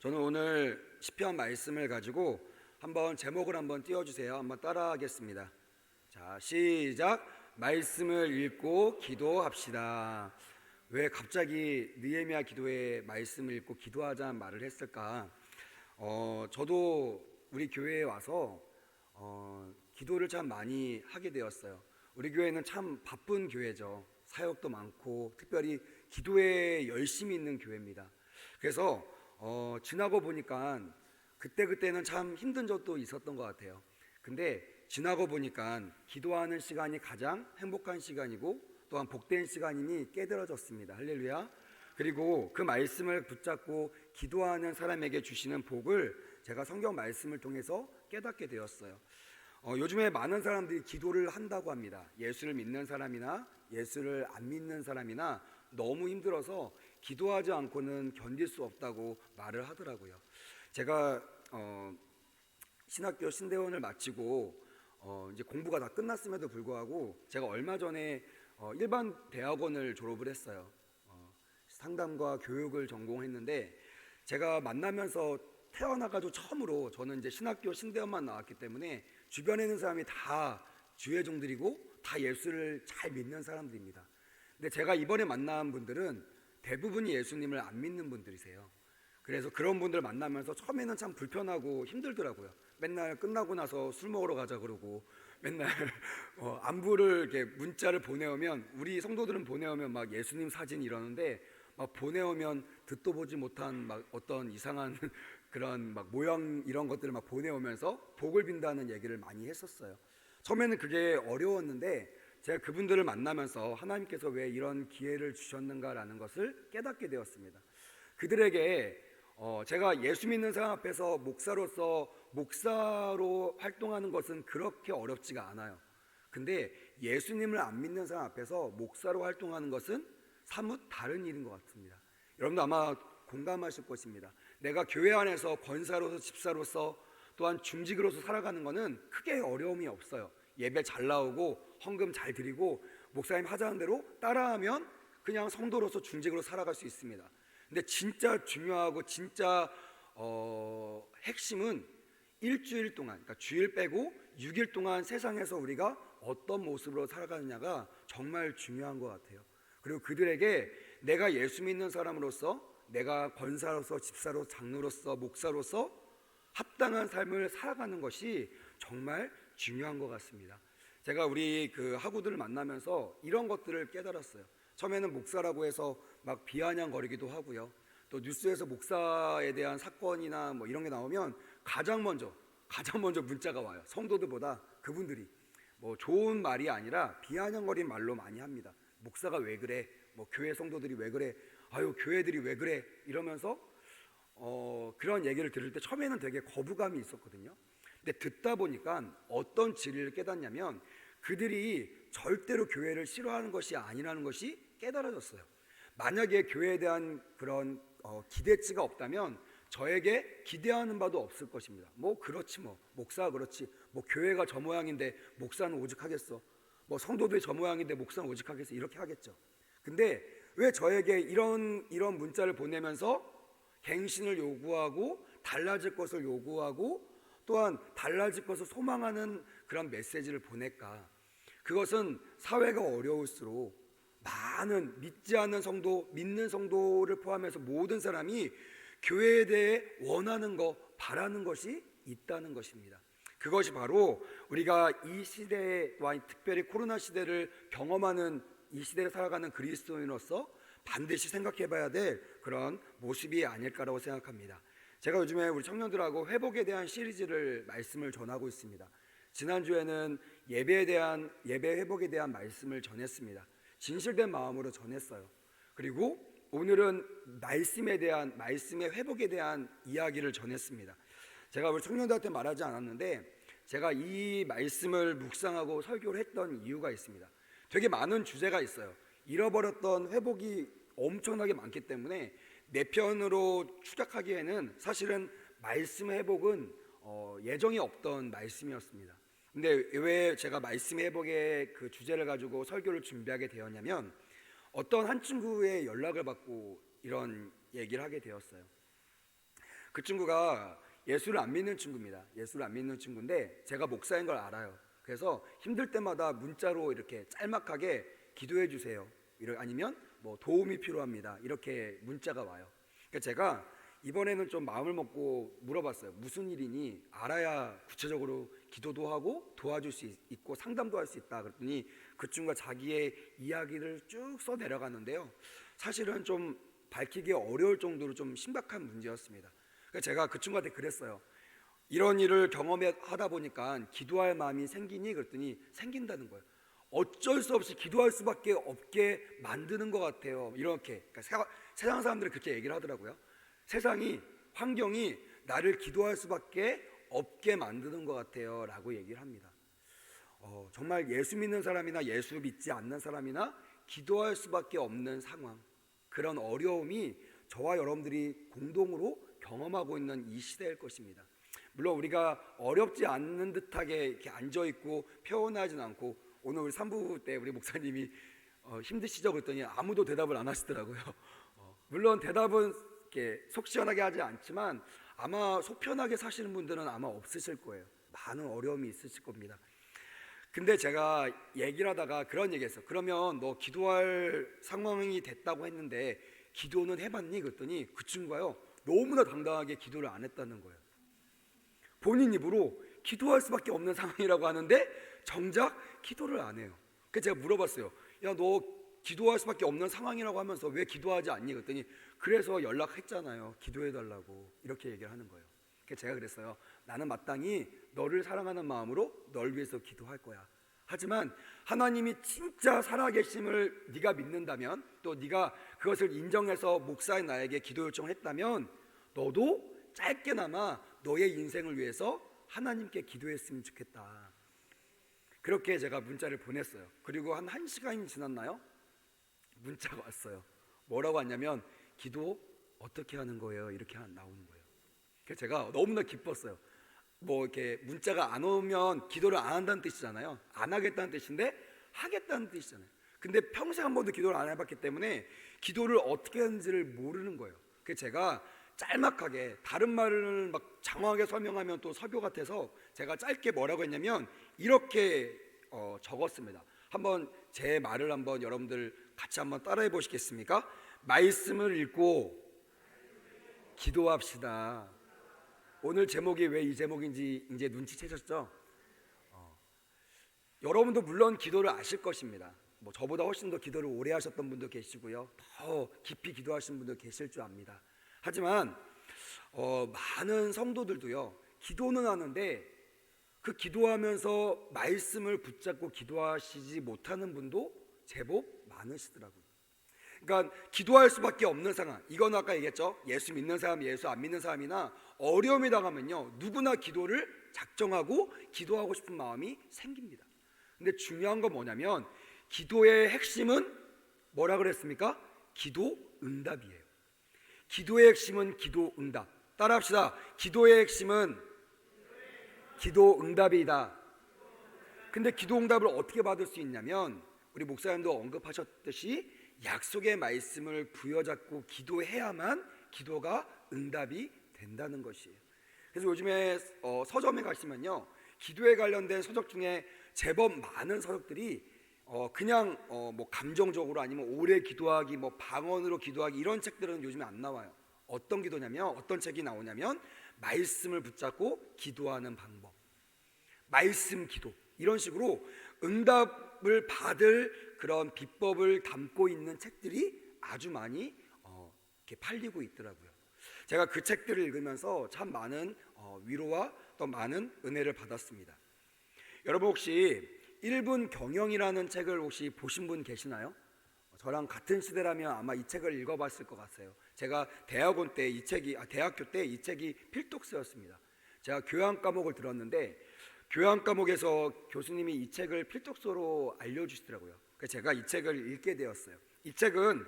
저는 오늘 시편 말씀을 가지고 한번 제목을 한번 띄워주세요. 한번 따라하겠습니다. 자, 시작. 말씀을 읽고 기도합시다. 왜 갑자기 느헤미야 기도에 말씀을 읽고 기도하자는 말을 했을까? 저도 우리 교회에 와서 기도를 참 많이 하게 되었어요. 우리 교회는 참 바쁜 교회죠. 사역도 많고 특별히 기도에 열심히 있는 교회입니다. 그래서 지나고 보니까 그때는 참 힘든 적도 있었던 것 같아요. 근데 지나고 보니까 기도하는 시간이 가장 행복한 시간이고 또한 복된 시간임이 깨달아졌습니다. 할렐루야. 그리고 그 말씀을 붙잡고 기도하는 사람에게 주시는 복을 제가 성경 말씀을 통해서 깨닫게 되었어요. 요즘에 많은 사람들이 기도를 한다고 합니다. 예수를 믿는 사람이나 예수를 안 믿는 사람이나 너무 힘들어서 기도하지 않고는 견딜 수 없다고 말을 하더라고요. 제가 신학교 신대원을 마치고 이제 공부가 다 끝났음에도 불구하고 제가 얼마 전에 일반 대학원을 졸업을 했어요. 상담과 교육을 전공했는데 제가 만나면서 태어나가지고 처음으로 저는 이제 신학교 신대원만 나왔기 때문에 주변에 있는 사람이 다 주의종들이고 다 예수를 잘 믿는 사람들입니다. 근데 제가 이번에 만난 분들은 대부분이 예수님을 안 믿는 분들이세요. 그래서 그런 분들 만나면서 처음에는 참 불편하고 힘들더라고요. 맨날 끝나고 나서 술 먹으러 가자 그러고 맨날 안부를 이렇게 문자를 보내오면 우리 성도들은 보내오면 막 예수님 사진 이러는데 막 보내오면 듣도 보지 못한 막 어떤 이상한 그런 막 모양 이런 것들을 막 보내오면서 복을 빈다는 얘기를 많이 했었어요. 처음에는 그게 어려웠는데 제가 그분들을 만나면서 하나님께서 왜 이런 기회를 주셨는가라는 것을 깨닫게 되었습니다. 그들에게 제가 예수 믿는 사람 앞에서 목사로 활동하는 것은 그렇게 어렵지가 않아요. 근데 예수님을 안 믿는 사람 앞에서 목사로 활동하는 것은 사뭇 다른 일인 것 같습니다. 여러분도 아마 공감하실 것입니다. 내가 교회 안에서 권사로서 집사로서 또한 중직으로서 살아가는 것은 크게 어려움이 없어요. 예배 잘 나오고 헌금 잘 드리고 목사님 하자는 대로 따라하면 그냥 성도로서 중직으로 살아갈 수 있습니다. 근데 진짜 중요하고 진짜 핵심은 일주일 동안, 그러니까 주일 빼고 6일 동안 세상에서 우리가 어떤 모습으로 살아가느냐가 정말 중요한 것 같아요. 그리고 그들에게 내가 예수 믿는 사람으로서 내가 권사로서 집사로 장로로서 목사로서 합당한 삶을 살아가는 것이 정말 중요한 것 같습니다. 제가 우리 그 학우들을 만나면서 이런 것들을 깨달았어요. 처음에는 목사라고 해서 막 비아냥거리기도 하고요. 또 뉴스에서 목사에 대한 사건이나 뭐 이런 게 나오면 가장 먼저 문자가 와요. 성도들보다 그분들이 뭐 좋은 말이 아니라 비아냥거린 말로 많이 합니다. 목사가 왜 그래? 뭐 교회 성도들이 왜 그래? 아유 교회들이 왜 그래? 이러면서 그런 얘기를 들을 때 처음에는 되게 거부감이 있었거든요. 근데 듣다 보니까 어떤 진리를 깨닫냐면 그들이 절대로 교회를 싫어하는 것이 아니라는 것이 깨달아졌어요. 만약에 교회에 대한 그런 기대치가 없다면 저에게 기대하는 바도 없을 것입니다. 뭐 그렇지 뭐 목사가 그렇지 뭐 교회가 저 모양인데 목사는 오직하겠어. 뭐 성도들이 저 모양인데 목사는 오직하겠어. 이렇게 하겠죠. 근데 왜 저에게 이런 문자를 보내면서 갱신을 요구하고 달라질 것을 요구하고 또한 달라질 것을 소망하는 그런 메시지를 보낼까? 그것은 사회가 어려울수록 많은 믿지 않는 성도, 믿는 성도를 포함해서 모든 사람이 교회에 대해 원하는 것, 바라는 것이 있다는 것입니다. 그것이 바로 우리가 이 시대와 특별히 코로나 시대를 경험하는 이 시대를 살아가는 그리스도인으로서 반드시 생각해 봐야 될 그런 모습이 아닐까라고 생각합니다. 제가 요즘에 우리 청년들하고 회복에 대한 시리즈를 말씀을 전하고 있습니다. 지난주에는 예배 회복에 대한 말씀을 전했습니다. 진실된 마음으로 전했어요. 그리고 오늘은 말씀의 회복에 대한 이야기를 전했습니다. 제가 우리 청년들한테 말하지 않았는데 제가 이 말씀을 묵상하고 설교를 했던 이유가 있습니다. 되게 많은 주제가 있어요. 잃어버렸던 회복이 엄청나게 많기 때문에 내 편으로 추적하기에는 사실은 말씀의 회복은 예정이 없던 말씀이었습니다. 근데 왜 제가 말씀의 회복의 그 주제를 가지고 설교를 준비하게 되었냐면 어떤 한 친구의 연락을 받고 이런 얘기를 하게 되었어요. 그 친구가 예수를 안 믿는 친구입니다. 예수를 안 믿는 친구인데 제가 목사인 걸 알아요. 그래서 힘들 때마다 문자로 이렇게 짤막하게 기도해 주세요, 아니면 뭐 도움이 필요합니다, 이렇게 문자가 와요. 그러니까 제가 이번에는 좀 마음을 먹고 물어봤어요. 무슨 일이니? 알아야 구체적으로 기도도 하고 도와줄 수 있고 상담도 할 수 있다. 그랬더니 그 친구가 자기의 이야기를 쭉 써 내려가는데요, 사실은 좀 밝히기 어려울 정도로 좀 심각한 문제였습니다. 그래서 제가 그 친구한테 그랬어요. 이런 일을 경험하다 보니까 기도할 마음이 생기니? 그랬더니 생긴다는 거예요. 어쩔 수 없이 기도할 수밖에 없게 만드는 것 같아요, 이렇게. 그러니까 세상 사람들이 그렇게 얘기를 하더라고요. 세상이, 환경이 나를 기도할 수밖에 없게 만드는 것 같아요 라고 얘기를 합니다. 정말 예수 믿는 사람이나 예수 믿지 않는 사람이나 기도할 수밖에 없는 상황, 그런 어려움이 저와 여러분들이 공동으로 경험하고 있는 이 시대일 것입니다. 물론 우리가 어렵지 않는 듯하게 이렇게 앉아있고 표현하진 않고, 오늘 우리 3부 때 우리 목사님이 힘드시죠? 그랬더니 아무도 대답을 안 하시더라고요. 물론 대답은 이렇게 속 시원하게 하지 않지만 아마 속 편하게 사시는 분들은 아마 없으실 거예요. 많은 어려움이 있으실 겁니다. 근데 제가 얘기를 하다가 그런 얘기했어요. 그러면 너 기도할 상황이 됐다고 했는데 기도는 해봤니? 그랬더니 그 친구가요, 너무나 당당하게 기도를 안 했다는 거예요. 본인 입으로 기도할 수밖에 없는 상황이라고 하는데 정작 기도를 안 해요. 그래서 제가 물어봤어요. 야, 너 기도할 수밖에 없는 상황이라고 하면서 왜 기도하지 않니? 그랬더니 그래서 연락했잖아요, 기도해달라고, 이렇게 얘기를 하는 거예요. 그래서 제가 그랬어요. 나는 마땅히 너를 사랑하는 마음으로 널 위해서 기도할 거야. 하지만 하나님이 진짜 살아계심을 네가 믿는다면, 또 네가 그것을 인정해서 목사인 나에게 기도 요청을 했다면 너도 짧게나마 너의 인생을 위해서 하나님께 기도했으면 좋겠다. 그렇게 제가 문자를 보냈어요. 그리고 한 1시간이 지났나요? 문자가 왔어요. 뭐라고 왔냐면 기도 어떻게 하는 거예요? 이렇게 나오는 거예요. 그래서 제가 너무나 기뻤어요. 뭐 이렇게 문자가 안 오면 기도를 안 한다는 뜻이잖아요. 안 하겠다는 뜻인데 하겠다는 뜻이잖아요. 근데 평생 한 번도 기도를 안 해봤기 때문에 기도를 어떻게 하는지를 모르는 거예요. 그래서 제가 짤막하게, 다른 말을 막 장황하게 설명하면 또 설교 같아서 제가 짧게 뭐라고 했냐면 이렇게 적었습니다. 한번 제 말을 한번 여러분들 같이 한번 따라해 보시겠습니까? 말씀을 읽고 기도합시다. 오늘 제목이 왜 이 제목인지 이제 눈치채셨죠? 여러분도 물론 기도를 아실 것입니다. 뭐 저보다 훨씬 더 기도를 오래 하셨던 분도 계시고요, 더 깊이 기도하신 분도 계실 줄 압니다. 하지만 많은 성도들도요, 기도는 하는데 그 기도하면서 말씀을 붙잡고 기도하시지 못하는 분도 제법 많으시더라고요. 그러니까 기도할 수밖에 없는 상황, 이건 아까 얘기했죠. 예수 믿는 사람, 예수 안 믿는 사람이나 어려움이 당하면요, 누구나 기도를 작정하고 기도하고 싶은 마음이 생깁니다. 근데 중요한 건 뭐냐면 기도의 핵심은 뭐라 그랬습니까? 기도 응답이에요. 기도의 핵심은 기도 응답. 따라합시다. 기도의 핵심은 기도 응답이다. 근데 기도 응답을 어떻게 받을 수 있냐면 우리 목사님도 언급하셨듯이 약속의 말씀을 부여잡고 기도해야만 기도가 응답이 된다는 것이에요. 그래서 요즘에 서점에 가시면요, 기도에 관련된 서적 중에 제법 많은 서적들이 그냥 뭐 감정적으로 아니면 오래 기도하기, 뭐 방언으로 기도하기, 이런 책들은 요즘에 안 나와요. 어떤 기도냐면, 어떤 책이 나오냐면 말씀을 붙잡고 기도하는 방법, 말씀 기도, 이런 식으로 응답을 받을 그런 비법을 담고 있는 책들이 아주 많이 이렇게 팔리고 있더라고요. 제가 그 책들을 읽으면서 참 많은 위로와 또 많은 은혜를 받았습니다. 여러분 혹시 1분 경영이라는 책을 혹시 보신 분 계시나요? 저랑 같은 시대라면 아마 이 책을 읽어봤을 것 같아요. 제가 대학교 때 이 책이 필독서였습니다. 제가 교양 과목을 들었는데 교양 과목에서 교수님이 이 책을 필독서로 알려주시더라고요. 그래서 제가 이 책을 읽게 되었어요. 이 책은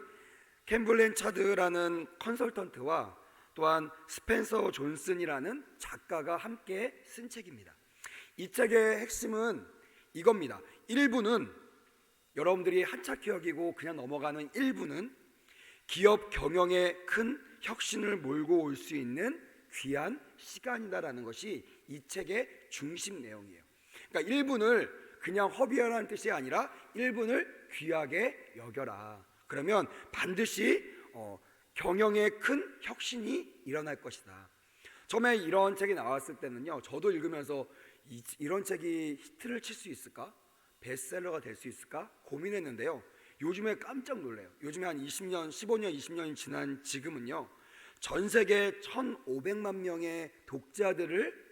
켄 블랜차드라는 컨설턴트와 또한 스펜서 존슨이라는 작가가 함께 쓴 책입니다. 이 책의 핵심은 이겁니다. 1부는 여러분들이 한차히 여기고 그냥 넘어가는 1부는 기업 경영에 큰 혁신을 몰고 올 수 있는 귀한 시간이다라는 것이 이 책의 중심 내용이에요. 그러니까 1분을 그냥 허비하라는 뜻이 아니라 1분을 귀하게 여겨라. 그러면 반드시 경영에 큰 혁신이 일어날 것이다. 처음에 이런 책이 나왔을 때는요, 저도 읽으면서 이런 책이 히트를 칠 수 있을까? 베스트셀러가 될 수 있을까? 고민했는데요. 요즘에 깜짝 놀래요. 요즘에 한 20년, 15년, 20년이 지난 지금은요, 전 세계 1,500만 명의 독자들을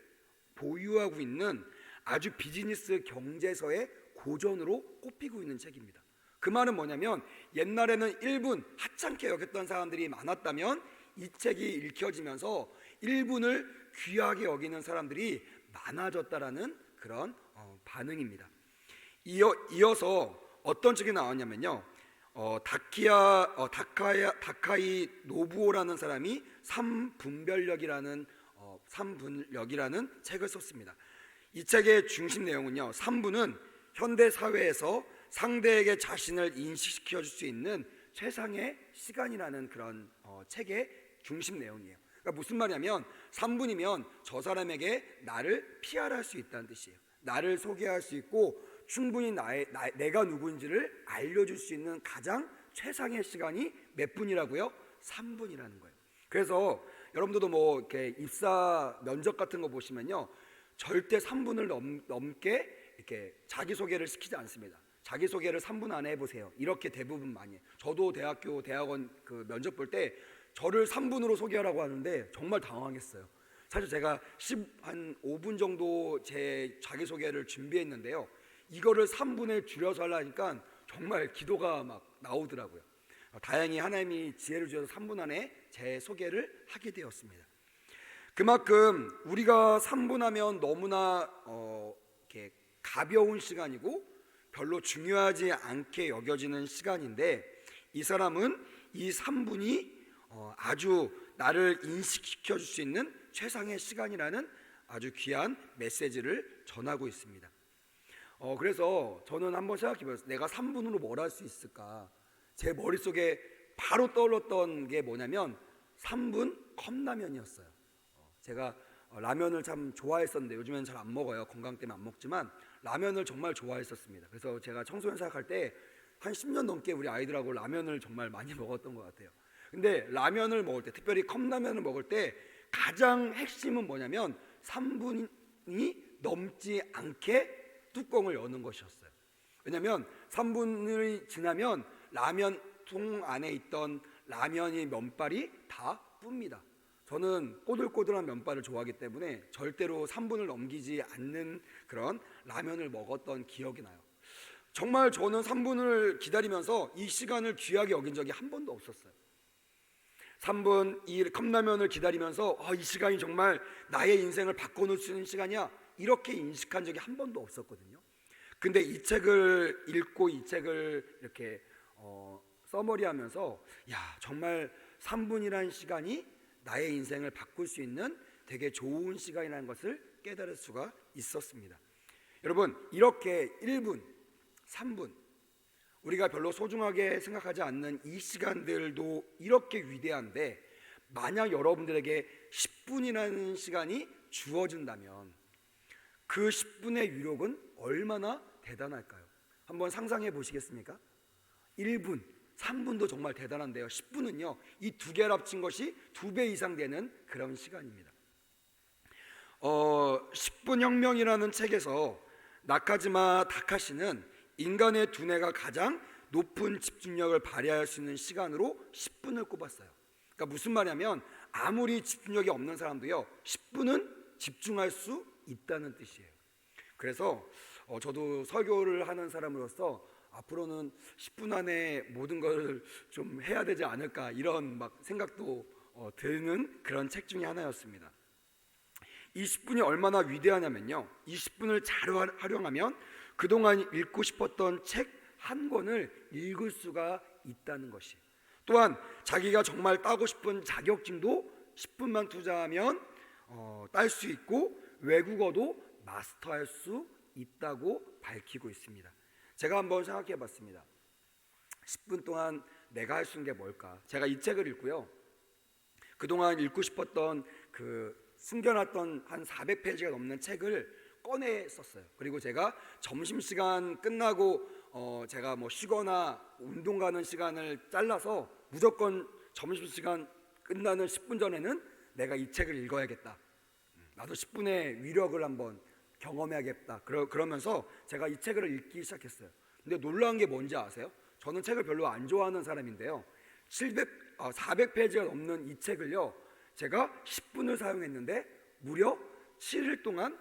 보유하고 있는 아주 비즈니스 경제서의 고전으로 꼽히고 있는 책입니다. 그 말은 뭐냐면, 옛날에는 1분 하찮게 여겼던 사람들이 많았다면 이 책이 읽혀지면서 1분을 귀하게 여기는 사람들이 많아졌다라는 그런 반응입니다. 이어서 어떤 책이 나왔냐면요, 다카이 노부오라는 사람이 삼분별력이라는 책을 썼습니다. 이 책의 중심 내용은요, 3분은 현대 사회에서 상대에게 자신을 인식시켜 줄 수 있는 최상의 시간이라는 그런 책의 중심 내용이에요. 그러니까 무슨 말이냐면 3분이면 저 사람에게 나를 피할할 수 있다는 뜻이에요. 나를 소개할 수 있고 충분히 내가 누구인지를 알려줄 수 있는 가장 최상의 시간이 몇 분이라고요? 3분이라는 거예요. 그래서 여러분들도 뭐 이렇게 입사 면접 같은 거 보시면요, 절대 3분을 넘게 이렇게 자기소개를 시키지 않습니다. 자기소개를 3분 안에 해보세요. 이렇게 대부분 많이 해요. 저도 대학원 그 면접 볼 때 저를 3분으로 소개하라고 하는데 정말 당황했어요. 사실 제가 한 5분 정도 제 자기소개를 준비했는데요, 이거를 3분에 줄여서 하려니까 정말 기도가 막 나오더라고요. 다행히 하나님이 지혜를 주셔서 3분 안에 제 소개를 하게 되었습니다. 그만큼 우리가 3분 하면 너무나 이렇게 가벼운 시간이고 별로 중요하지 않게 여겨지는 시간인데, 이 사람은 이 3분이 아주 나를 인식시켜 줄 수 있는 최상의 시간이라는 아주 귀한 메시지를 전하고 있습니다. 그래서 저는 한번 생각해 봤어요. 내가 3분으로 뭘 할 수 있을까? 제 머릿속에 바로 떠올랐던 게 뭐냐면 3분 컵라면이었어요. 제가 라면을 참 좋아했었는데 요즘에는 잘 안 먹어요. 건강 때문에 안 먹지만 라면을 정말 좋아했었습니다. 그래서 제가 청소년 생활할 때 한 10년 넘게 우리 아이들하고 라면을 정말 많이 먹었던 것 같아요. 근데 라면을 먹을 때, 특별히 컵라면을 먹을 때 가장 핵심은 뭐냐면 3분이 넘지 않게 뚜껑을 여는 것이었어요. 왜냐하면 3분이 지나면 라면통 안에 있던 라면의 면발이 다 뿝니다. 저는 꼬들꼬들한 면발을 좋아하기 때문에 절대로 3분을 넘기지 않는 그런 라면을 먹었던 기억이 나요. 정말 저는 3분을 기다리면서 이 시간을 귀하게 여긴 적이 한 번도 없었어요. 3분 이 컵라면을 기다리면서 이 시간이 정말 나의 인생을 바꿔놓을 수 있는 시간이야, 이렇게 인식한 적이 한 번도 없었거든요. 근데 이 책을 읽고 이 책을 이렇게 서머리하면서 정말 3분이라는 시간이 나의 인생을 바꿀 수 있는 되게 좋은 시간이라는 것을 깨달을 수가 있었습니다. 여러분, 이렇게 1분, 3분 우리가 별로 소중하게 생각하지 않는 이 시간들도 이렇게 위대한데, 만약 여러분들에게 10분이라는 시간이 주어진다면 그 10분의 위력은 얼마나 대단할까요? 한번 상상해 보시겠습니까? 1분, 3분도 정말 대단한데요, 10분은요 이 두 개를 합친 것이 2배 이상 되는 그런 시간입니다. 10분 혁명이라는 책에서 나카지마 다카시는 인간의 두뇌가 가장 높은 집중력을 발휘할 수 있는 시간으로 10분을 꼽았어요. 그러니까 무슨 말이냐면 아무리 집중력이 없는 사람도요 10분은 집중할 수 있다는 뜻이에요. 그래서 저도 설교를 하는 사람으로서 앞으로는 10분 안에 모든 걸 좀 해야 되지 않을까, 이런 막 생각도 드는 그런 책 중에 하나였습니다. 이 10분이 얼마나 위대하냐면요, 이 10분을 잘 활용하면 그동안 읽고 싶었던 책 한 권을 읽을 수가 있다는 것이, 또한 자기가 정말 따고 싶은 자격증도 10분만 투자하면 딸 수 있고 외국어도 마스터할 수 있다고 밝히고 있습니다. 제가 한번 생각해 봤습니다. 10분 동안 내가 할 수 있는 게 뭘까? 제가 이 책을 읽고요, 그동안 읽고 싶었던 숨겨놨던 한 400페이지가 넘는 책을 꺼내 썼어요. 그리고 제가 점심시간 끝나고 제가 뭐 쉬거나 운동 가는 시간을 잘라서 무조건 점심시간 끝나는 10분 전에는 내가 이 책을 읽어야겠다. 나도 10분의 위력을 한번 경험해야겠다. 그러면서 제가 이 책을 읽기 시작했어요. 근데 놀라운 게 뭔지 아세요? 저는 책을 별로 안 좋아하는 사람인데요. 400페이지가 넘는 이 책을요, 제가 10분을 사용했는데 무려 7일 동안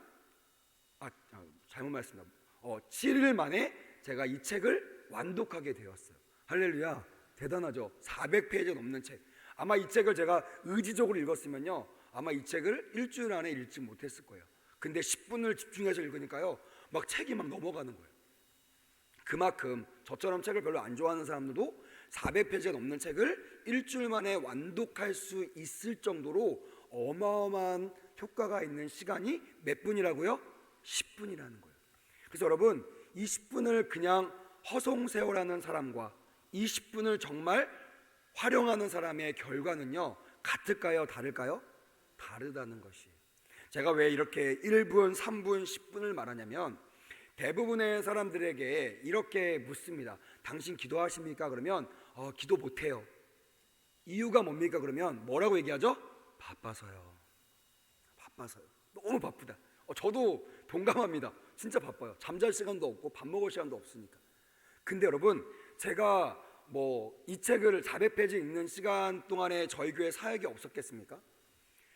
잘못 말씀드렸습니다. 7일 만에 제가 이 책을 완독하게 되었어요. 할렐루야, 대단하죠. 400페이지 넘는 책. 아마 이 책을 제가 의지적으로 읽었으면요, 아마 이 책을 일주일 안에 읽지 못했을 거예요. 근데 10분을 집중해서 읽으니까요, 막 책이 막 넘어가는 거예요. 그만큼 저처럼 책을 별로 안 좋아하는 사람들도 400페이지가 넘는 책을 일주일 만에 완독할 수 있을 정도로 어마어마한 효과가 있는 시간이 몇 분이라고요? 10분이라는 거예요. 그래서 여러분, 이 10분을 그냥 허송세월하는 사람과 이 10분을 정말 활용하는 사람의 결과는요, 같을까요? 다를까요? 다르다는 것이. 제가 왜 이렇게 1분, 3분, 10분을 말하냐면, 대부분의 사람들에게 이렇게 묻습니다. 당신 기도하십니까? 그러면 기도 못해요. 이유가 뭡니까? 그러면 뭐라고 얘기하죠? 바빠서요. 바빠서요. 너무 바쁘다. 저도 동감합니다. 진짜 바빠요. 잠잘 시간도 없고 밥 먹을 시간도 없으니까. 근데 여러분, 제가 이 책을 400페이지 읽는 시간 동안에 저희 교회 사역이 없었겠습니까?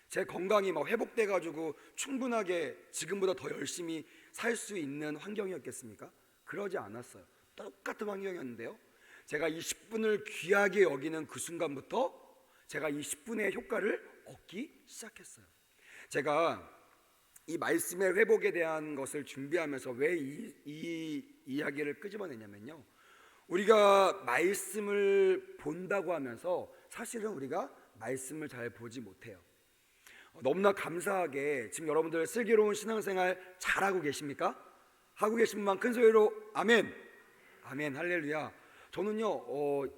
제 건강이 회복돼 가지고 충분하게 지금보다 더 열심히 살 수 있는 환경이었겠습니까? 그러지 않았어요. 똑같은 환경이었는데요, 제가 이 10분을 귀하게 여기는 그 순간부터 제가 이 10분의 효과를 얻기 시작했어요. 제가 이 말씀의 회복에 대한 것을 준비하면서 왜 이 이야기를 끄집어내냐면요, 우리가 말씀을 본다고 하면서 사실은 우리가 말씀을 잘 보지 못해요. 너무나 감사하게 지금 여러분들 슬기로운 신앙생활 잘하고 계십니까? 하고 계신 분만 큰 소리로 아멘. 아멘. 할렐루야. 저는요,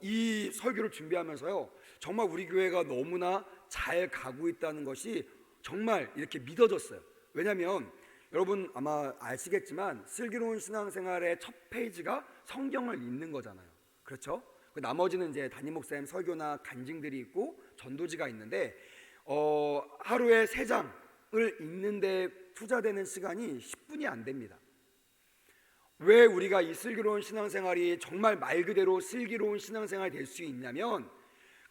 이 설교를 준비하면서요, 정말 우리 교회가 너무나 잘 가고 있다는 것이 정말 이렇게 믿어졌어요. 왜냐하면 여러분 아마 아시겠지만 슬기로운 신앙생활의 첫 페이지가 성경을 읽는 거잖아요. 그렇죠? 나머지는 이제 담임 목사님 설교나 간증들이 있고 전도지가 있는데, 하루에 3장을 읽는데 투자되는 시간이 10분이 안 됩니다. 왜 우리가 이 슬기로운 신앙생활이 정말 말 그대로 슬기로운 신앙생활이 될 수 있냐면,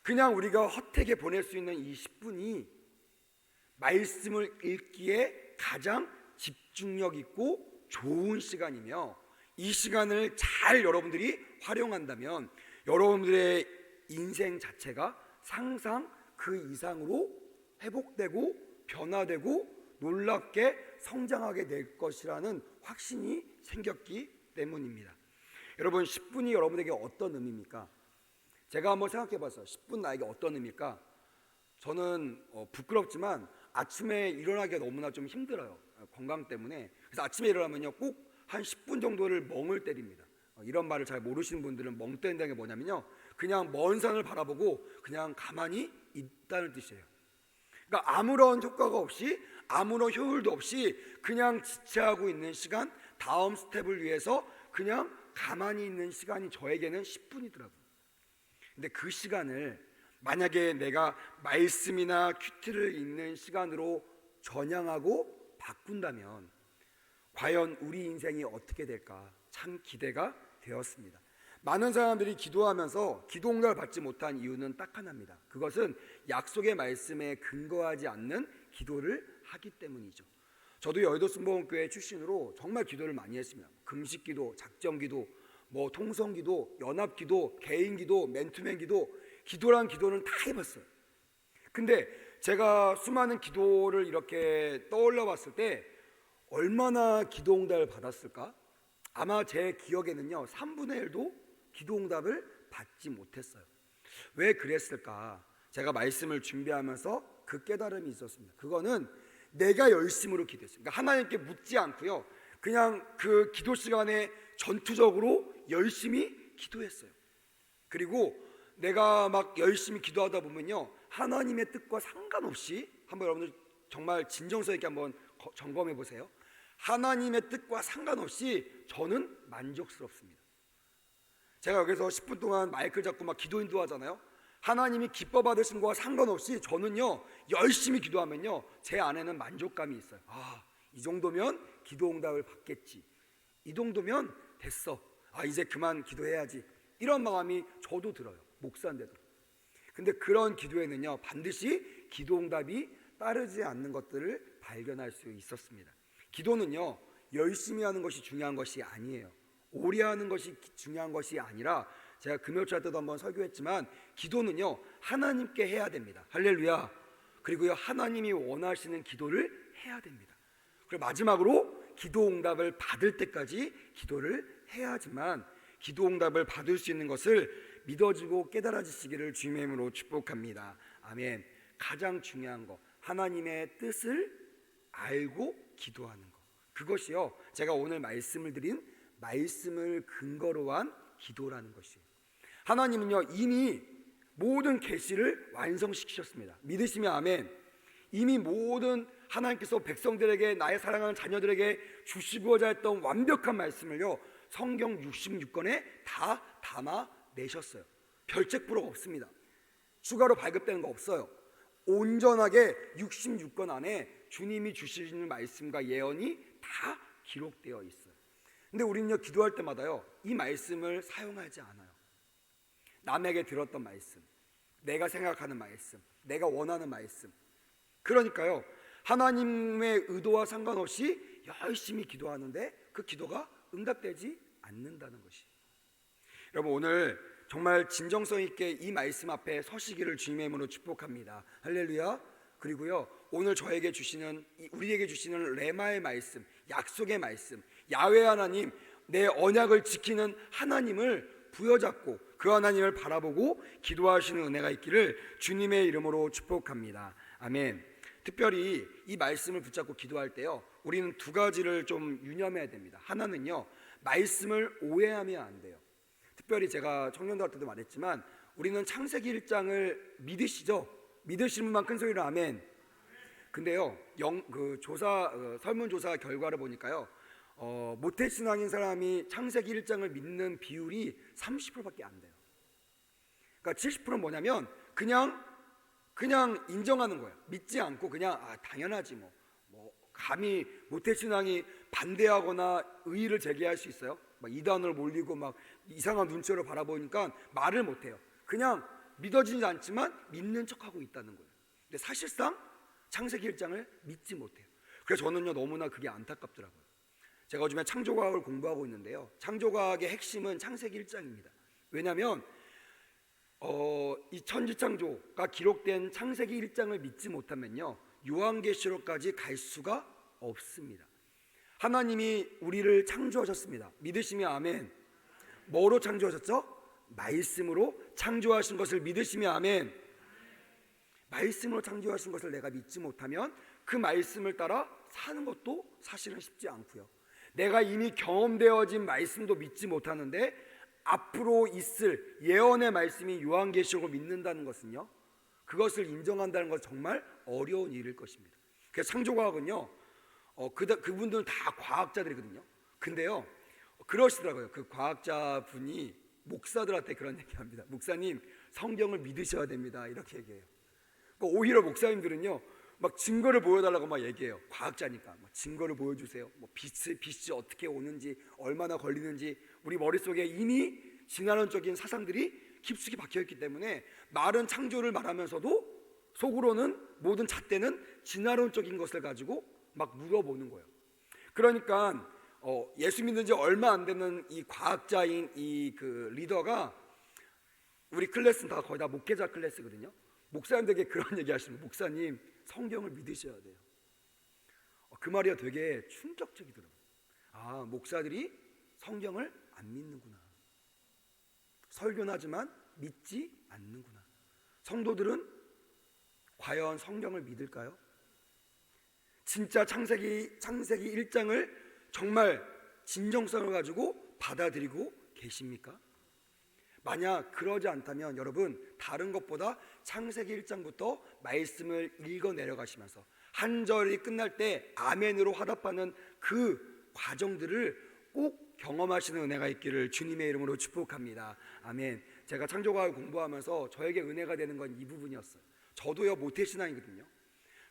그냥 우리가 헛되게 보낼 수 있는 이 10분이 말씀을 읽기에 가장 집중력 있고 좋은 시간이며, 이 시간을 잘 여러분들이 활용한다면 여러분들의 인생 자체가 상상 그 이상으로 회복되고 변화되고 놀랍게 성장하게 될 것이라는 확신이 생겼기 때문입니다. 여러분, 10분이 여러분에게 어떤 의미입니까? 제가 한번 생각해 봤어요. 10분 나에게 어떤 의미일까? 저는 부끄럽지만 아침에 일어나기가 너무나 좀 힘들어요. 건강 때문에. 그래서 아침에 일어나면요, 꼭 한 10분 정도를 멍을 때립니다. 이런 말을 잘 모르시는 분들은 멍 때린다는 게 뭐냐면요, 그냥 먼 산을 바라보고 그냥 가만히 있다는 뜻이에요. 그러니까 아무런 효과가 없이, 아무런 효율도 없이 그냥 지체하고 있는 시간, 다음 스텝을 위해서 그냥 가만히 있는 시간이 저에게는 10분이더라고요. 근데 그 시간을 만약에 내가 말씀이나 큐티를 읽는 시간으로 전향하고 바꾼다면 과연 우리 인생이 어떻게 될까 참 기대가 되었습니다. 많은 사람들이 기도하면서 기도 응답을 받지 못한 이유는 딱 하나입니다. 그것은 약속의 말씀에 근거하지 않는 기도를 하기 때문이죠. 저도 여의도 순복음교회 출신으로 정말 기도를 많이 했습니다. 금식기도, 작정기도, 통성기도, 연합기도, 개인기도, 맨투맨기도, 기도란 기도는 다 해봤어요. 근데 제가 수많은 기도를 이렇게 떠올려 봤을 때 얼마나 기도 응답을 받았을까? 아마 제 기억에는요, 3분의 1도 기도 응답을 받지 못했어요. 왜 그랬을까? 제가 말씀을 준비하면서 그 깨달음이 있었습니다. 그거는 내가 열심으로 기도했어요. 그러니까 하나님께 묻지 않고요, 그냥 그 기도 시간에 전투적으로 열심히 기도했어요. 그리고 내가 막 열심히 기도하다 보면요, 하나님의 뜻과 상관없이 한번 여러분들 정말 진정성 있게 한번 점검해 보세요. 하나님의 뜻과 상관없이 저는 만족스럽습니다. 제가 여기서 10분 동안 마이크를 잡고 막 기도 인도하잖아요. 하나님이 기뻐 받으신 거와 상관없이 저는요 열심히 기도하면요 제 안에는 만족감이 있어요. 이 정도면 기도 응답을 받겠지, 이 정도면 됐어, 이제 그만 기도해야지, 이런 마음이 저도 들어요, 목사인데도. 근데 그런 기도에는요 반드시 기도 응답이 따르지 않는 것들을 발견할 수 있었습니다. 기도는요 열심히 하는 것이 중요한 것이 아니에요. 오래 하는 것이 중요한 것이 아니라, 제가 금요일 때도 한번 설교했지만 기도는요 하나님께 해야 됩니다. 할렐루야. 그리고요 하나님이 원하시는 기도를 해야 됩니다. 그리고 마지막으로 기도 응답을 받을 때까지 기도를 해야지만 기도 응답을 받을 수 있는 것을 믿어지고 깨달아지시기를 주님의 이름으로 축복합니다. 아멘. 가장 중요한 거, 하나님의 뜻을 알고 기도하는 거, 그것이요 제가 오늘 말씀을 드린 말씀을 근거로 한 기도라는 것이에요. 하나님은요 이미 모든 계시를 완성시키셨습니다. 믿으시면 아멘. 이미 모든 하나님께서 백성들에게, 나의 사랑하는 자녀들에게 주시고자 했던 완벽한 말씀을요 성경 66권에 다 담아내셨어요. 별책부록 없습니다. 추가로 발급되는 거 없어요. 온전하게 66권 안에 주님이 주시는 말씀과 예언이 다 기록되어 있어요. 근데 우리는요 기도할 때마다요 이 말씀을 사용하지 않아요. 남에게 들었던 말씀, 내가 생각하는 말씀, 내가 원하는 말씀. 그러니까요 하나님의 의도와 상관없이 열심히 기도하는데 그 기도가 응답되지 않는다는 것이. 여러분, 오늘 정말 진정성 있게 이 말씀 앞에 서시기를 주님의 이름으로 축복합니다. 할렐루야. 그리고요 오늘 저에게 주시는, 우리에게 주시는 레마의 말씀, 약속의 말씀, 야훼 하나님, 내 언약을 지키는 하나님을 부여잡고 그 하나님을 바라보고 기도하시는 은혜가 있기를 주님의 이름으로 축복합니다. 아멘. 특별히 이 말씀을 붙잡고 기도할 때요 우리는 두 가지를 좀 유념해야 됩니다. 하나는요 말씀을 오해하면 안 돼요. 특별히 제가 청년들 때도 말했지만 우리는 창세기 1장을 믿으시죠? 믿으시는 분만 큰 소리로 아멘. 근데요 설문조사 결과를 보니까요 모태신앙인 사람이 창세기 1장을 믿는 비율이 30%밖에 안 돼요. 그러니까 70%는 뭐냐면 그냥 인정하는 거예요. 믿지 않고 그냥 당연하지 뭐 감히 모태신앙이 반대하거나 의의를 제기할 수 있어요? 막 이단으로 몰리고 막 이상한 눈초로 바라보니까 말을 못해요. 그냥 믿어지지 않지만 믿는 척하고 있다는 거예요. 근데 사실상 창세기 1장을 믿지 못해요. 그래서 저는요 너무나 그게 안타깝더라고요. 제가 요즘에 창조과학을 공부하고 있는데요 창조과학의 핵심은 창세기 1장입니다. 왜냐하면 이 천지창조가 기록된 창세기 1장을 믿지 못하면요 요한계시록까지 갈 수가 없습니다. 하나님이 우리를 창조하셨습니다. 믿으시면 아멘. 뭐로 창조하셨죠? 말씀으로 창조하신 것을 믿으시면 아멘. 말씀으로 창조하신 것을 내가 믿지 못하면 그 말씀을 따라 사는 것도 사실은 쉽지 않고요 내가 이미 경험되어진 말씀도 믿지 못하는데 앞으로 있을 예언의 말씀이 요한계시록을 믿는다는 것은요 그것을 인정한다는 것은 정말 어려운 일일 것입니다. 그래서 창조과학은요 그분들은 다 과학자들이거든요. 근데요 그러시더라고요. 그 과학자분이 목사들한테 그런 얘기합니다. 목사님, 성경을 믿으셔야 됩니다, 이렇게 얘기해요. 그러니까 오히려 목사님들은요 막 증거를 보여달라고 막 얘기해요. 과학자니까 막 증거를 보여주세요. 뭐 빛이 어떻게 오는지, 얼마나 걸리는지 우리 머릿속에 이미 진화론적인 사상들이 깊숙이 박혀있기 때문에 말은 창조를 말하면서도 속으로는 모든 잣대는 진화론적인 것을 가지고 막 물어보는 거예요. 그러니까 예수 믿는 지 얼마 안 되는 이 과학자인 이 그 리더가, 우리 클래스는 다 거의 다 목회자 클래스거든요. 목사님들에게 그런 얘기 하시는 거예요. 목사님, 성경을 믿으셔야 돼요. 그 말이 되게 충격적이더라고요. 목사들이 성경을 안 믿는구나. 설교는 하지만 믿지 않는구나. 성도들은 과연 성경을 믿을까요? 진짜 창세기 1장을 정말 진정성을 가지고 받아들이고 계십니까? 만약 그러지 않다면 여러분, 다른 것보다 창세기 1장부터 말씀을 읽어 내려가시면서 한 절이 끝날 때 아멘으로 화답하는 그 과정들을 꼭 경험하시는 은혜가 있기를 주님의 이름으로 축복합니다. 아멘. 제가 창조과학 공부하면서 저에게 은혜가 되는 건 이 부분이었어요. 저도요 모태신앙이거든요.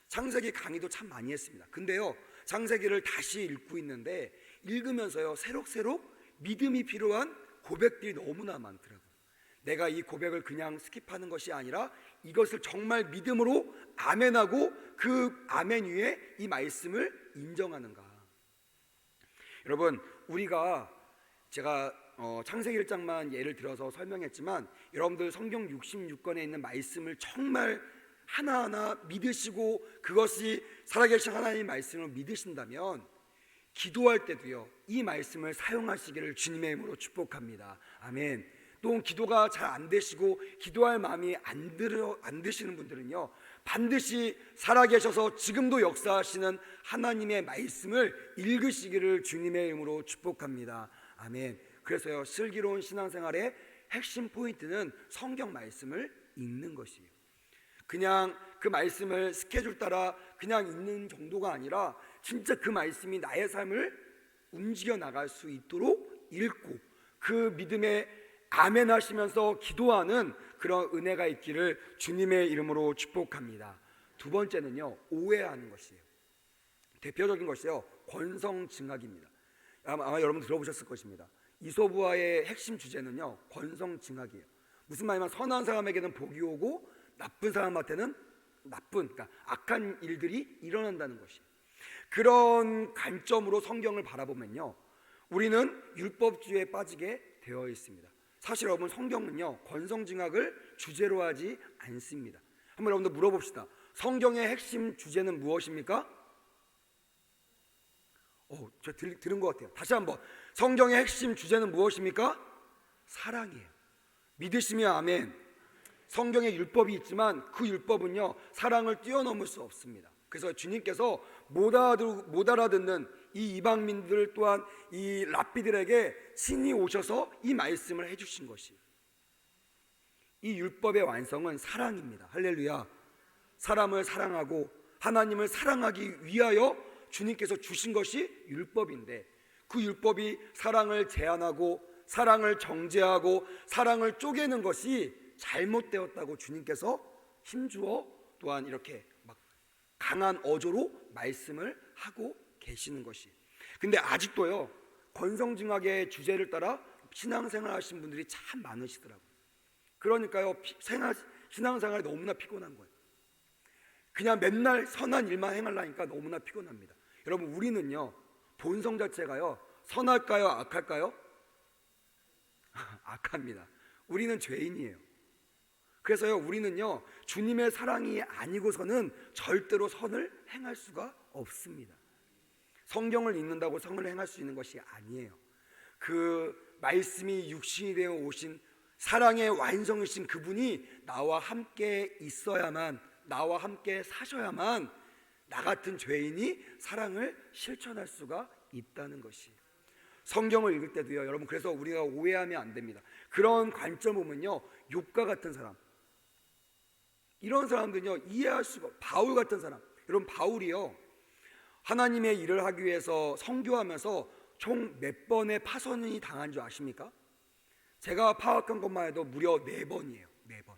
창세기 강의도 참 많이 했습니다. 근데요 창세기를 다시 읽고 있는데 읽으면서요 새록새록 믿음이 필요한 고백들이 너무나 많더라고요. 내가 이 고백을 그냥 스킵하는 것이 아니라 이것을 정말 믿음으로 아멘하고 그 아멘 위에 이 말씀을 인정하는가. 여러분 우리가 제가 창세기 1장만 예를 들어서 설명했지만 여러분들 성경 66권에 있는 말씀을 정말 하나하나 믿으시고 그것이 살아계신 하나님의 말씀을 믿으신다면 기도할 때도요 이 말씀을 사용하시기를 주님의 이름으로 축복합니다. 아멘. 또 기도가 잘 안 되시고 기도할 마음이 안 드시는 분들은요 반드시 살아계셔서 지금도 역사하시는 하나님의 말씀을 읽으시기를 주님의 이름으로 축복합니다. 아멘. 그래서요 슬기로운 신앙생활의 핵심 포인트는 성경 말씀을 읽는 것이에요. 그냥 그 말씀을 스케줄 따라 그냥 읽는 정도가 아니라 진짜 그 말씀이 나의 삶을 움직여 나갈 수 있도록 읽고 그 믿음에 아멘 하시면서 기도하는 그런 은혜가 있기를 주님의 이름으로 축복합니다. 두 번째는요 오해하는 것이에요. 대표적인 것이요 권성징악입니다. 아마 여러분 들어보셨을 것입니다. 이솝우화의 핵심 주제는요 권성징악이에요. 무슨 말이냐면 선한 사람에게는 복이 오고 나쁜 사람한테는 그러니까 악한 일들이 일어난다는 것이. 그런 관점으로 성경을 바라보면요 우리는 율법주의에 빠지게 되어 있습니다. 사실 여러분 성경은요 권성징악을 주제로 하지 않습니다. 한번 여러분들 물어봅시다. 성경의 핵심 주제는 무엇입니까? 저 들은 것 같아요. 다시 한번 성경의 핵심 주제는 무엇입니까? 사랑이에요. 믿으시면 아멘. 성경에 율법이 있지만 그 율법은요 사랑을 뛰어넘을 수 없습니다. 그래서 주님께서 못 알아듣는 이 이방민들 또한 이 랍비들에게 친히 오셔서 이 말씀을 해주신 것이 이 율법의 완성은 사랑입니다. 할렐루야. 사람을 사랑하고 하나님을 사랑하기 위하여 주님께서 주신 것이 율법인데 그 율법이 사랑을 제한하고 사랑을 정죄하고 사랑을 쪼개는 것이 잘못되었다고 주님께서 힘주어 또한 이렇게 막 강한 어조로 말씀을 하고 계시는 것이. 근데 아직도요 권성징악의 주제를 따라 신앙생활 하신 분들이 참 많으시더라고요. 그러니까요 신앙생활이 너무나 피곤한 거예요. 그냥 맨날 선한 일만 행하려니까 너무나 피곤합니다. 여러분 우리는요 본성 자체가요 선할까요 악할까요? 악합니다. 우리는 죄인이에요. 그래서요 우리는요 주님의 사랑이 아니고서는 절대로 선을 행할 수가 없습니다. 성경을 읽는다고 선을 행할 수 있는 것이 아니에요. 그 말씀이 육신이 되어 오신 사랑의 완성이신 그분이 나와 함께 있어야만 나와 함께 사셔야만 나 같은 죄인이 사랑을 실천할 수가 있다는 것이. 성경을 읽을 때도요 여러분 그래서 우리가 오해하면 안 됩니다. 그런 관점 보면요 욥과 같은 사람 이런 사람들은요 이해할 수가 바울 같은 사람 여러분 바울이요 하나님의 일을 하기 위해서 선교하면서 총 몇 번의 파선이 당한 줄 아십니까? 제가 파악한 것만 해도 무려 4번이에요. 4번.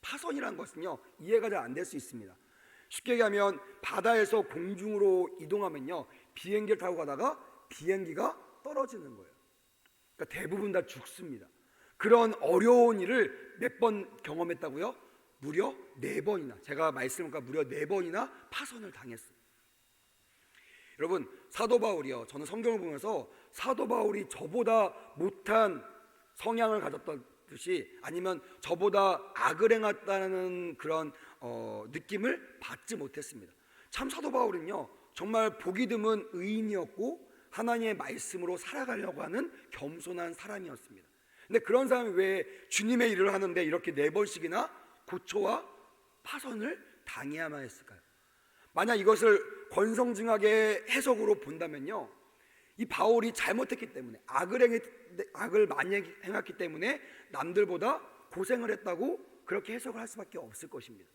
파선이라는 것은요 이해가 잘 안 될 수 있습니다. 쉽게 얘기하면 바다에서 공중으로 이동하면요 비행기를 타고 가다가 비행기가 떨어지는 거예요. 그러니까 대부분 다 죽습니다. 그런 어려운 일을 몇 번 경험했다고요? 무려 4번이나 제가 말씀하니까 무려 4번이나 파선을 당했어요. 여러분 사도 바울이요 저는 성경을 보면서 사도 바울이 저보다 못한 성향을 가졌듯이 아니면 저보다 악을 행했다는 그런 느낌을 받지 못했습니다. 참 사도 바울은요 정말 보기 드문 의인이었고 하나님의 말씀으로 살아가려고 하는 겸손한 사람이었습니다. 근데 그런 사람이 왜 주님의 일을 하는데 이렇게 4번씩이나 고초와 파선을 당해야만 했을까요? 만약 이것을 권성징악의 해석으로 본다면요 이 바울이 잘못했기 때문에 악을 많이 행했기 때문에 남들보다 고생을 했다고 그렇게 해석을 할 수밖에 없을 것입니다.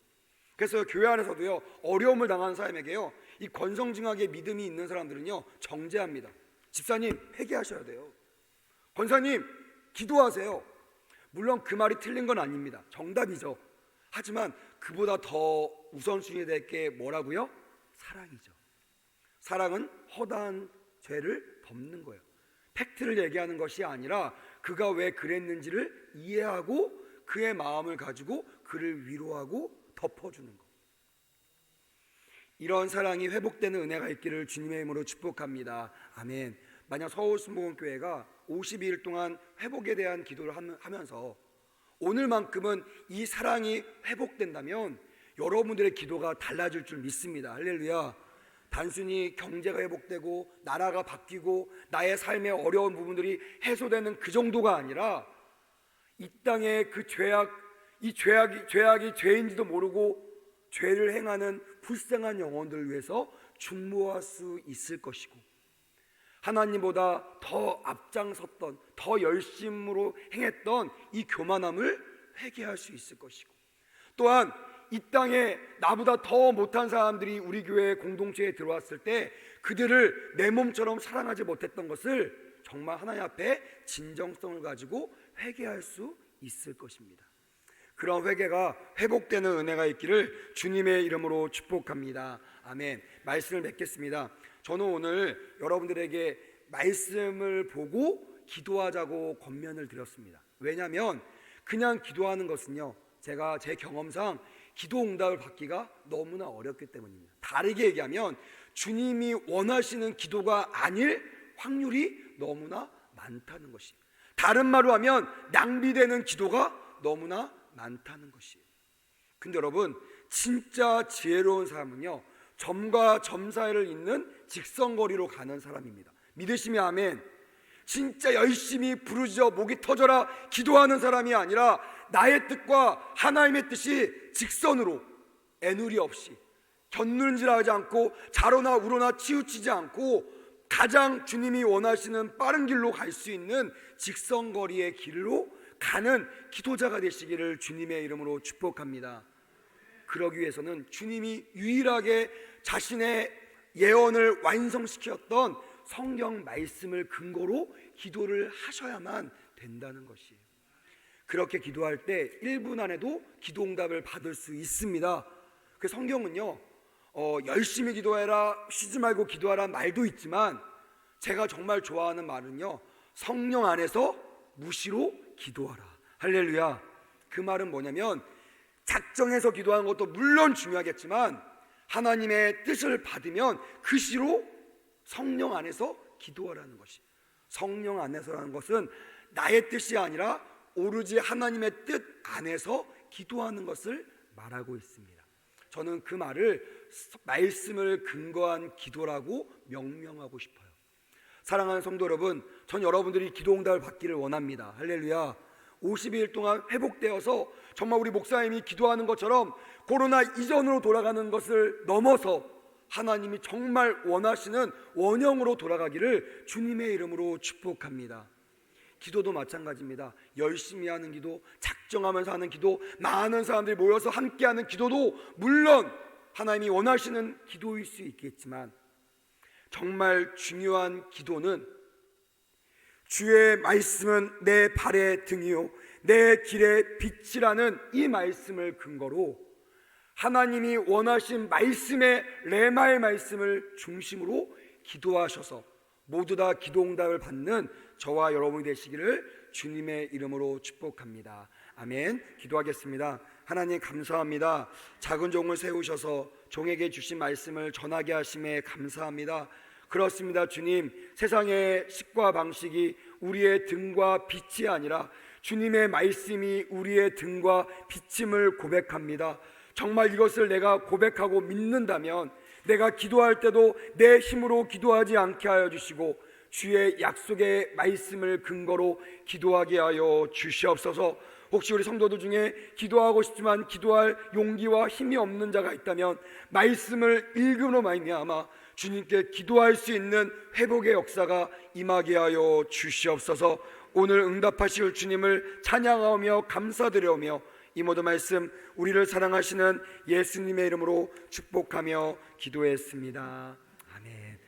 그래서 교회 안에서도요, 어려움을 당한 사람에게요, 이 권성징악의 믿음이 있는 사람들은요, 정죄합니다. 집사님, 회개하셔야 돼요. 권사님, 기도하세요. 물론 그 말이 틀린 건 아닙니다. 정답이죠. 하지만 그보다 더 우선순위 될 게 뭐라고요? 사랑이죠. 사랑은 허다한 죄를 덮는 거예요. 팩트를 얘기하는 것이 아니라 그가 왜 그랬는지를 이해하고 그의 마음을 가지고 그를 위로하고 덮어주는 것. 이런 사랑이 회복되는 은혜가 있기를 주님의 이름으로 축복합니다. 아멘. 만약 서울순복음교회가 52일 동안 회복에 대한 기도를 하면서 오늘만큼은 이 사랑이 회복된다면 여러분들의 기도가 달라질 줄 믿습니다. 할렐루야. 단순히 경제가 회복되고 나라가 바뀌고 나의 삶의 어려운 부분들이 해소되는 그 정도가 아니라 이 땅의 그 죄악이 죄인지도 모르고 죄를 행하는 불쌍한 영혼들을 위해서 중보할 수 있을 것이고, 하나님보다 더 앞장섰던, 더 열심으로 행했던 이 교만함을 회개할 수 있을 것이고, 또한 이 땅에 나보다 더 못한 사람들이 우리 교회 공동체에 들어왔을 때 그들을 내 몸처럼 사랑하지 못했던 것을 정말 하나님 앞에 진정성을 가지고 회개할 수 있을 것입니다. 그런 회개가 회복되는 은혜가 있기를 주님의 이름으로 축복합니다. 아멘. 말씀을 맺겠습니다. 저는 오늘 여러분들에게 말씀을 보고 기도하자고 권면을 드렸습니다. 왜냐하면 그냥 기도하는 것은요, 제가 제 경험상 기도 응답을 받기가 너무나 어렵기 때문입니다. 다르게 얘기하면 주님이 원하시는 기도가 아닐 확률이 너무나 많다는 것입니다. 다른 말로 하면 낭비되는 기도가 너무나 많다는 것이에요. 근데 여러분, 진짜 지혜로운 사람은요, 점과 점 사이를 잇는 직선거리로 가는 사람입니다. 믿으시면 아멘. 진짜 열심히 부르짖어 목이 터져라 기도하는 사람이 아니라 나의 뜻과 하나님의 뜻이 직선으로 애누리 없이 견눈질하지 않고 좌로나 우로나 치우치지 않고 가장 주님이 원하시는 빠른 길로 갈 수 있는 직선거리의 길로 가는 기도자가 되시기를 주님의 이름으로 축복합니다. 그러기 위해서는 주님이 유일하게 자신의 예언을 완성시켰던 성경 말씀을 근거로 기도를 하셔야만 된다는 것이에요. 그렇게 기도할 때 1분 안에도 기도 응답을 받을 수 있습니다. 그 성경은요, 열심히 기도해라, 쉬지 말고 기도하라 말도 있지만 제가 정말 좋아하는 말은요, 성령 안에서 무시로 기도하라. 할렐루야. 그 말은 뭐냐면 작정해서 기도하는 것도 물론 중요하겠지만 하나님의 뜻을 받으면 그 시로 성령 안에서 기도하라는 것이, 성령 안에서라는 것은 나의 뜻이 아니라 오로지 하나님의 뜻 안에서 기도하는 것을 말하고 있습니다. 저는 그 말을 말씀을 근거한 기도라고 명명하고 싶어요. 사랑하는 성도 여러분, 전 여러분들이 기도 응답을 받기를 원합니다. 할렐루야. 52일 동안 회복되어서 정말 우리 목사님이 기도하는 것처럼 코로나 이전으로 돌아가는 것을 넘어서 하나님이 정말 원하시는 원형으로 돌아가기를 주님의 이름으로 축복합니다. 기도도 마찬가지입니다. 열심히 하는 기도, 작정하면서 하는 기도, 많은 사람들이 모여서 함께하는 기도도 물론 하나님이 원하시는 기도일 수 있겠지만 정말 중요한 기도는 주의 말씀은 내 발의 등이요 내 길의 빛이라는 이 말씀을 근거로 하나님이 원하신 말씀의 레마의 말씀을 중심으로 기도하셔서 모두 다 기도 응답을 받는 저와 여러분이 되시기를 주님의 이름으로 축복합니다. 아멘. 기도하겠습니다. 하나님 감사합니다. 작은 종을 세우셔서 종에게 주신 말씀을 전하게 하심에 감사합니다. 그렇습니다. 주님, 세상의 식과 방식이 우리의 등과 빛이 아니라 주님의 말씀이 우리의 등과 빛임을 고백합니다. 정말 이것을 내가 고백하고 믿는다면 내가 기도할 때도 내 힘으로 기도하지 않게 하여 주시고 주의 약속의 말씀을 근거로 기도하게 하여 주시옵소서. 혹시 우리 성도들 중에 기도하고 싶지만 기도할 용기와 힘이 없는 자가 있다면 말씀을 읽음으로 말미암아 주님께 기도할 수 있는 회복의 역사가 임하게 하여 주시옵소서. 오늘 응답하실 주님을 찬양하며 감사드리며 이 모든 말씀 우리를 사랑하시는 예수님의 이름으로 축복하며 기도했습니다. 아멘.